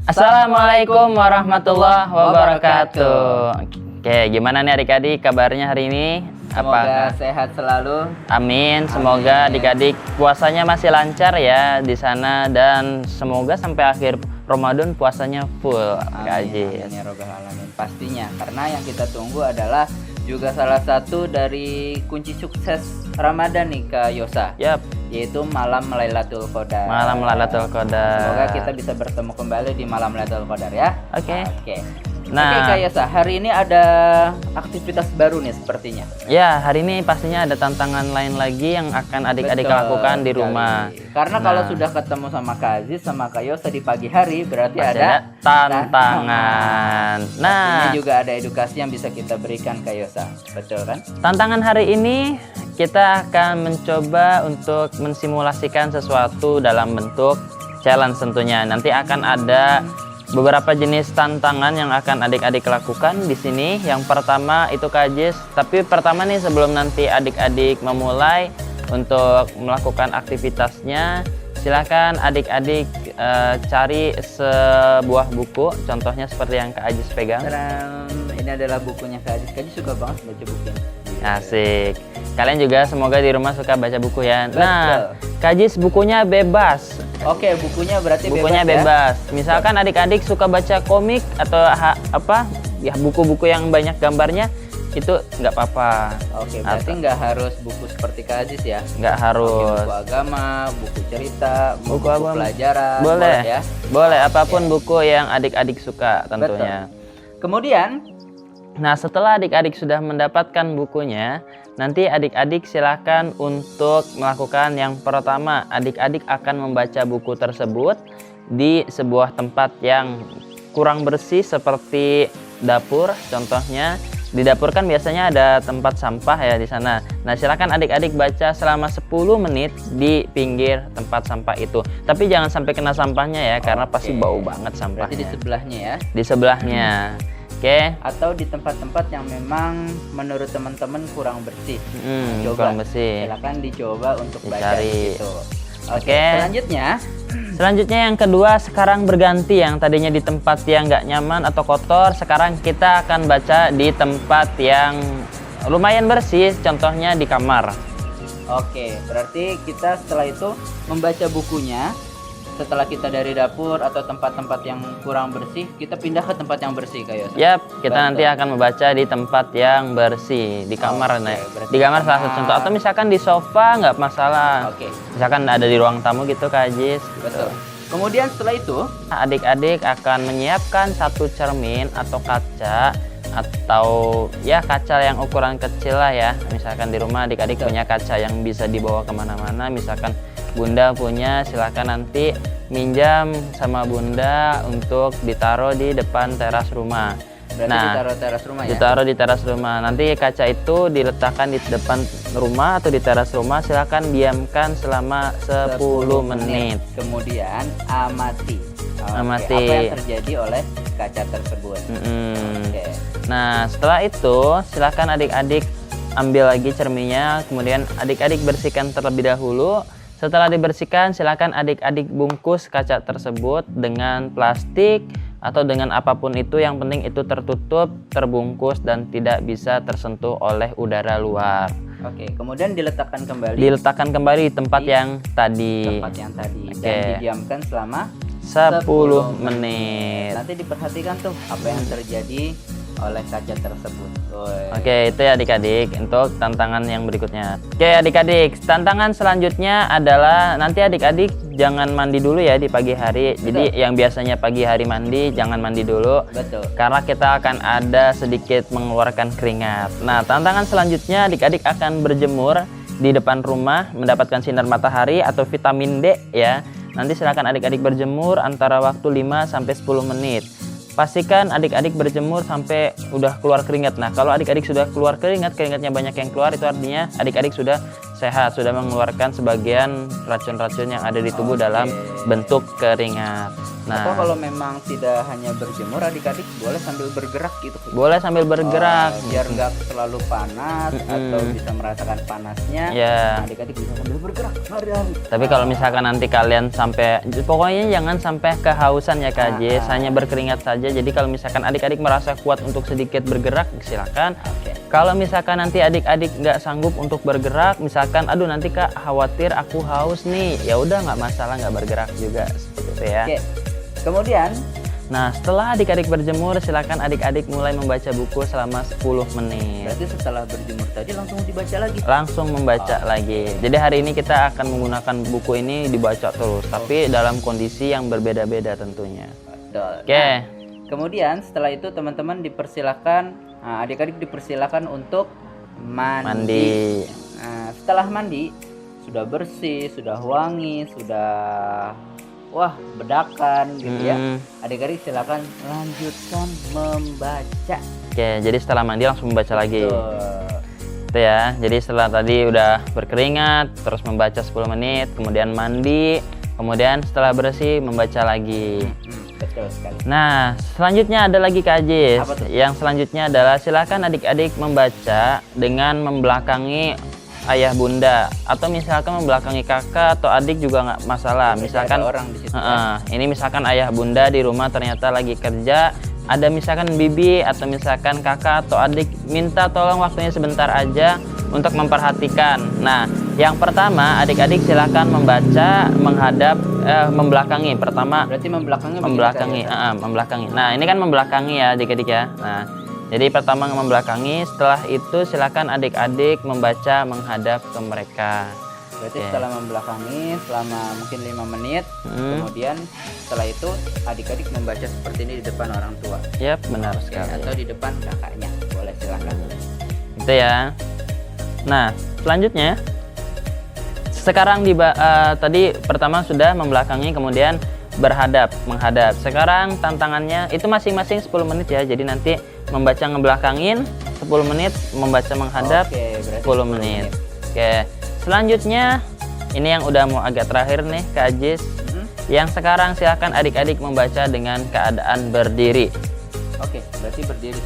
Assalamualaikum warahmatullahi wabarakatuh. Oke, gimana nih adik-adik kabarnya hari ini? Semoga sehat selalu. Amin. Semoga adik-adik puasanya masih lancar ya di sana dan semoga sampai akhir Ramadan puasanya full. Amin ya robbal alamin. Pastinya karena yang kita tunggu adalah juga salah satu dari kunci sukses Ramadan nih Kak Yosa. Yap. Yaitu malam Lailatul Qadar. Malam Lailatul Qadar. Semoga kita bisa bertemu kembali di malam Lailatul Qadar ya. Oke. Oke Kak Yosa, hari ini ada aktivitas baru nih sepertinya. Ya, hari ini pastinya ada tantangan lain lagi yang akan adik-adik lakukan di rumah. Karena kalau sudah ketemu sama Kak Aziz sama Kak Yosa di pagi hari berarti ada tantangan. Pastinya juga ada edukasi yang bisa kita berikan Kak Yosa. Betul kan? Tantangan hari ini kita akan mencoba untuk mensimulasikan sesuatu dalam bentuk challenge tentunya. Nanti akan ada beberapa jenis tantangan yang akan adik-adik lakukan di sini. Yang pertama itu Kak Aziz. Tapi pertama nih sebelum nanti adik-adik memulai untuk melakukan aktivitasnya, silakan adik-adik cari sebuah buku. Contohnya seperti yang Kak Aziz pegang. Ini adalah bukunya Kak Aziz. Kak Aziz suka banget baca buku ini. Asik. Kalian juga semoga di rumah suka baca buku ya. Betul. Nah, Kak Aziz bukunya bebas. Oke, bukunya berarti bukunya bebas. Misalkan adik-adik suka baca komik atau buku-buku yang banyak gambarnya, itu nggak apa-apa. Oke, berarti nggak harus buku seperti Kak Aziz ya? Nggak harus. Buku agama, buku cerita, buku pelajaran. Boleh ya? Boleh, apapun buku yang adik-adik suka tentunya. Betul. Kemudian, nah setelah adik-adik sudah mendapatkan bukunya, nanti adik-adik silakan untuk melakukan yang pertama. Adik-adik akan membaca buku tersebut di sebuah tempat yang kurang bersih seperti dapur. Contohnya di dapur kan biasanya ada tempat sampah ya di sana. Nah silakan adik-adik baca selama 10 menit di pinggir tempat sampah itu. Tapi jangan sampai kena sampahnya ya, karena pasti bau banget sampahnya. Berarti di sebelahnya ya? Di sebelahnya. Oke. Atau di tempat-tempat yang memang menurut teman-teman kurang bersih. Kurang bersih. Silakan dicoba untuk dicari. Baca gitu. Oke. Selanjutnya yang kedua sekarang berganti, yang tadinya di tempat yang nggak nyaman atau kotor, sekarang kita akan baca di tempat yang lumayan bersih, contohnya di kamar. Oke, berarti kita setelah itu membaca bukunya. Setelah kita dari dapur atau tempat-tempat yang kurang bersih, kita pindah ke tempat yang bersih Kak Yosa. Yap, kita nanti akan membaca di tempat yang bersih, di kamar. Di kamar salah satu contoh, atau misalkan di sofa nggak masalah. Misalkan ada di ruang tamu gitu Kak Aziz. Betul. Kemudian setelah itu, adik-adik akan menyiapkan satu cermin atau kaca, atau ya kaca yang ukuran kecil lah ya. Misalkan di rumah adik-adik punya kaca yang bisa dibawa kemana-mana, misalkan Bunda punya, silakan nanti minjam sama Bunda untuk ditaruh di depan teras rumah. Berarti ditaruh teras rumah ya? Ditaruh di teras rumah. Nanti kaca itu diletakkan di depan rumah atau di teras rumah. Silakan diamkan selama 10 menit. Kemudian amati. Amati. Apa yang terjadi oleh kaca tersebut. Nah setelah itu silakan adik-adik ambil lagi cerminnya. Kemudian adik-adik bersihkan terlebih dahulu. Setelah dibersihkan, silakan adik-adik bungkus kaca tersebut dengan plastik atau dengan apapun itu. Yang penting itu tertutup, terbungkus, dan tidak bisa tersentuh oleh udara luar. Oke, kemudian diletakkan kembali. Diletakkan kembali di tempat yang tadi. Dan didiamkan selama 10 menit. Nanti diperhatikan tuh apa yang terjadi oleh kaca tersebut. Oke, itu ya adik-adik untuk tantangan yang berikutnya. Oke adik-adik, tantangan selanjutnya adalah nanti adik-adik jangan mandi dulu ya di pagi hari. Jadi yang biasanya pagi hari mandi, jangan mandi dulu. Betul. Karena kita akan ada sedikit mengeluarkan keringat. Nah tantangan selanjutnya adik-adik akan berjemur di depan rumah, mendapatkan sinar matahari atau vitamin D ya. Nanti silakan adik-adik berjemur antara waktu 5 sampai 10 menit. Pastikan adik-adik berjemur sampai udah keluar keringat. Nah kalau adik-adik sudah keluar keringatnya banyak yang keluar, itu artinya adik-adik sudah sehat, sudah mengeluarkan sebagian racun-racun yang ada di tubuh dalam bentuk keringat. Nah, atau kalau memang tidak hanya berjemur, adik-adik boleh sambil bergerak gitu. boleh sambil bergerak. Biar nggak terlalu panas atau bisa merasakan panasnya. Ya. Nah, adik-adik bisa sambil bergerak lari-lari. Tapi kalau misalkan nanti kalian sampai, pokoknya jangan sampai kehausan ya Kak Jis, hanya berkeringat saja. Jadi kalau misalkan adik-adik merasa kuat untuk sedikit bergerak, silakan. Kalau misalkan nanti adik-adik nggak sanggup untuk bergerak, misalkan aduh nanti Kak khawatir aku haus nih, ya udah nggak masalah, nggak bergerak juga seperti itu ya. Oke. Kemudian, nah setelah adik-adik berjemur, silakan adik-adik mulai membaca buku selama 10 menit. berarti setelah berjemur tadi langsung dibaca lagi. Langsung membaca lagi. Jadi hari ini kita akan menggunakan buku ini dibaca terus, tapi dalam kondisi yang berbeda-beda tentunya. Betul. Oke. Nah, kemudian setelah itu teman-teman dipersilakan, adik-adik dipersilakan untuk mandi. Nah, setelah mandi, sudah bersih, sudah wangi, sudah bedakan gitu ya. Adik-adik silakan lanjutkan membaca. Oke, jadi setelah mandi langsung membaca lagi. Betul. Itu ya. Jadi setelah tadi udah berkeringat, terus membaca 10 menit, kemudian mandi, kemudian setelah bersih membaca lagi. Betul sekali. Nah, selanjutnya ada lagi Kak Ajis. Apa tuh? Yang selanjutnya adalah silakan adik-adik membaca dengan membelakangi ayah bunda, atau misalkan membelakangi kakak atau adik juga nggak masalah. Misalkan ada orang di situ. ini misalkan ayah bunda di rumah ternyata lagi kerja, ada misalkan bibi atau misalkan kakak atau adik minta tolong waktunya sebentar aja untuk memperhatikan. Nah, yang pertama adik-adik silakan membaca menghadap membelakangi. Pertama Berarti membelakangi. membelakangi. Nah, ini kan membelakangi ya adik-adik ya. Nah, jadi pertama membelakangi, setelah itu silakan adik-adik membaca menghadap ke mereka. Berarti setelah membelakangi selama mungkin 5 menit, kemudian setelah itu adik-adik membaca seperti ini di depan orang tua. Yap, benar sekali. Atau di depan kakaknya, boleh silakan. Itu ya. Nah, selanjutnya sekarang tadi pertama sudah membelakangi, kemudian menghadap. Sekarang tantangannya itu masing-masing 10 menit ya. Jadi nanti membaca ngebelakangin 10 menit, membaca menghadap 10 menit. Oke. Selanjutnya ini yang udah mau agak terakhir nih Kak Ajis. Yang sekarang silakan adik-adik membaca dengan keadaan berdiri. Oke, berarti berdiri.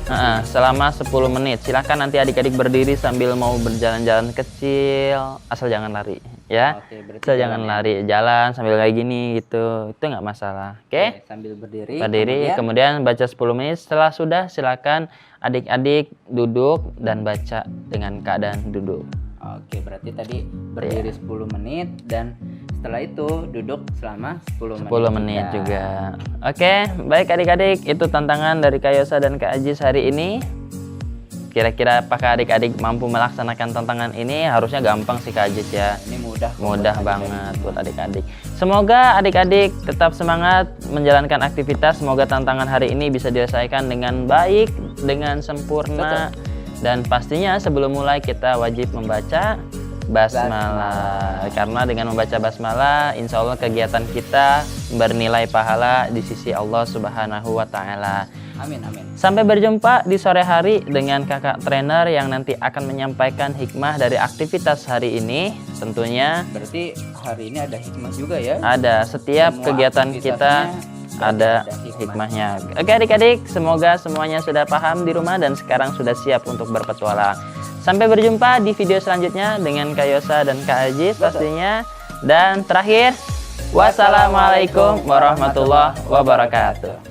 Selama 10 menit. Silakan nanti adik-adik berdiri sambil mau berjalan-jalan kecil, asal jangan lari ya. Asal jangan lari, jalan sambil kayak gini gitu. Itu nggak masalah. Oke? Sambil berdiri. Kemudian baca 10 menit. Setelah sudah silakan adik-adik duduk dan baca dengan keadaan duduk. Oke, berarti tadi berdiri 10 menit dan setelah itu duduk selama 10 menit juga. Oke, baik adik-adik, itu tantangan dari Kak Yosa dan Kak Ajis hari ini. Kira-kira apakah adik-adik mampu melaksanakan tantangan ini? Harusnya gampang sih Kak Ajis ya. Ini mudah banget buat adik-adik. Semoga adik-adik tetap semangat menjalankan aktivitas. Semoga tantangan hari ini bisa diselesaikan dengan baik, dengan sempurna. Dan pastinya sebelum mulai kita wajib membaca basmalah. Karena dengan membaca basmalah, insya Allah kegiatan kita bernilai pahala di sisi Allah Subhanahu wa Ta'ala. Amin, amin. Sampai berjumpa di sore hari dengan kakak trainer yang nanti akan menyampaikan hikmah dari aktivitas hari ini. Tentunya berarti hari ini ada hikmah juga ya? Ada, setiap kegiatan kita ada hikmahnya. Oke adik-adik, semoga semuanya sudah paham di rumah dan sekarang sudah siap untuk berpetualang. Sampai berjumpa di video selanjutnya dengan Kak Yosa dan Kak Ajis pastinya. Dan terakhir, wassalamualaikum warahmatullahi wabarakatuh.